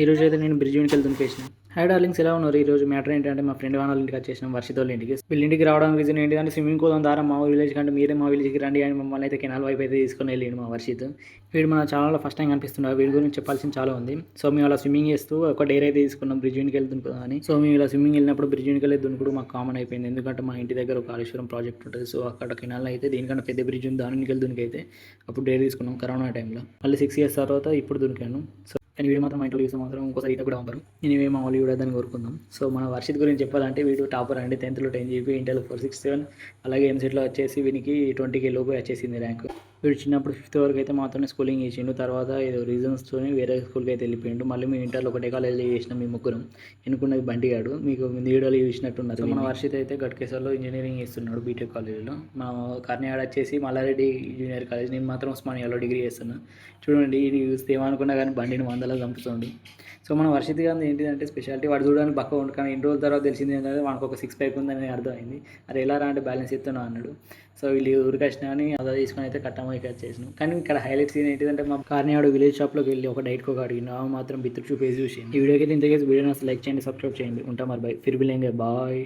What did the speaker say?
ఈరోజు అయితే నేను బ్రిడ్జ్ మీదకి దునికేసిన. హై డార్లింగ్స్, ఎలా ఉన్నారు? ఈరోజు మ్యాటర్ ఏంటంటే మా ఫ్రెండ్ వాళ్ళ ఇంటికి వచ్చేసినాం, వర్షిత్ వాళ్ళ ఇంటికి. వీళ్ళ ఇంటికి రావడానికి రీజన్ ఏంటంటే స్విమ్మింగ్ పూల్ ద్వారా మా విలేజ్ కంటే మీరే మా విలేజ్కి రండి అని మమ్మల్ని అయితే కెనాల్ వైపు అయితే తీసుకొని వెళ్ళిండు మా వర్షిత్. వీడు మన ఛానల్లో ఫస్ట్ టైం కనిపిస్తున్నాడు. వీడి గురించి చెప్పాల్సింది చాలా ఉంది. సో మేము అలా స్విమ్మింగ్ చేస్తూ ఒక డేర్ అయితే తీసుకున్నాం బ్రిడ్జ్ మీదకి వెళ్ళి దునుకుదాం అని. సో మేము ఇలా స్విమ్మింగ్ వెళ్ళినప్పుడు బ్రిడ్జ్ మీదకి వెళ్ళి దునుకుడు మాకు కామన్ అయిపోయింది. ఎందుకంటే మా ఇంటి దగ్గర ఒక కాళేశ్వరం ప్రాజెక్ట్ ఉంటుంది. సో అక్కడ కెనాల్ అయితే దీనికన్నా పెద్ద బ్రిడ్జ్ ఉంది, దాని వెళ్ళి దునికైతే అప్పుడు డేర్ తీసుకున్నాం కరోనా టైంలో. మళ్ళీ 6 years తర్వాత ఇప్పుడు దునికాను. సో కానీ వీడు మాత్రం మా ఇంట్లో చూస్తే మాత్రం ఇంకోసారి ఈత కూడా పంపరు. నేను మా వాళ్ళు కూడా దాన్ని కోరుకుందాం. సో మన వర్షిత్ గురించి చెప్పాలంటే వీడు టాపర్ అండి. 10th 10 జీబీ, ఇంటర్లో 467, అలాగే ఎంసెట్లో వచ్చేసి వీనికి 20K లోపు వచ్చేసింది ర్యాంక్. వీడు చిన్నప్పుడు 5th వరకు అయితే మాతోనే స్కూలింగ్ చేసిండు. తర్వాత ఏదో రీజన్స్తో వేరే స్కూల్కి అయితే వెళ్ళిపోయిండు. మళ్ళీ మేము ఇంటర్లో ఒకటే కాలేజీలో చేసినాం మేము ముగ్గురం. ఎన్నుకున్నది బంటిగాడు, మీకు వీడియోలో చూసినట్టున్నారు. మన వర్షిత్ అయితే గట్కేసర్లో ఇంజనీరింగ్ చేస్తున్నాడు బీటెక్ కాలేజీలో. మన కార్నియాడ వచ్చేసి మల్లారెడ్డి జూనియర్ కాలేజ్. నేను మాత్రం ఉస్మానియాలో డిగ్రీ చేస్తున్నా. చూడండి ఇది చూస్తే ఏమనుకున్నా కానీ బండిని మందలా చంపుతుంది. సో మన వర్షిత్ గాంధీ ఏంటిదంటే స్పెషాలిటీ, వాడు చూడడానికి పక్క ఉంటుంది కానీ ఇన్ని రోజుల తర్వాత తెలిసింది ఏంటంటే మనకు ఒక 6 pack ఉందని అర్థమైంది. అది ఎలా రా అంటే బ్యాలెన్స్ ఇస్తున్నావు అన్నాడు. సో వీళ్ళు ఊరికి వచ్చినా అని అలా తీసుకొని అయితే కట్టమైతే వచ్చేసినాం. కానీ ఇక్కడ హైలైట్స్ ఏంటిదంటే మా కార్నియాడు విలేజ్ షాప్లోకి వెళ్ళి ఒక డైట్ కోక్ అడిగిన మాత్రం బిత్తుకు చూపేసి చూసి ఈ వీడియోకి అయితే ఇంతకేసి వీడియోని అసలు లైక్ చేయండి, సబ్స్క్రైబ్ చేయండి. ఉంటాం మరి, బై. ఫిర్ మిలేంగే, బాయ్.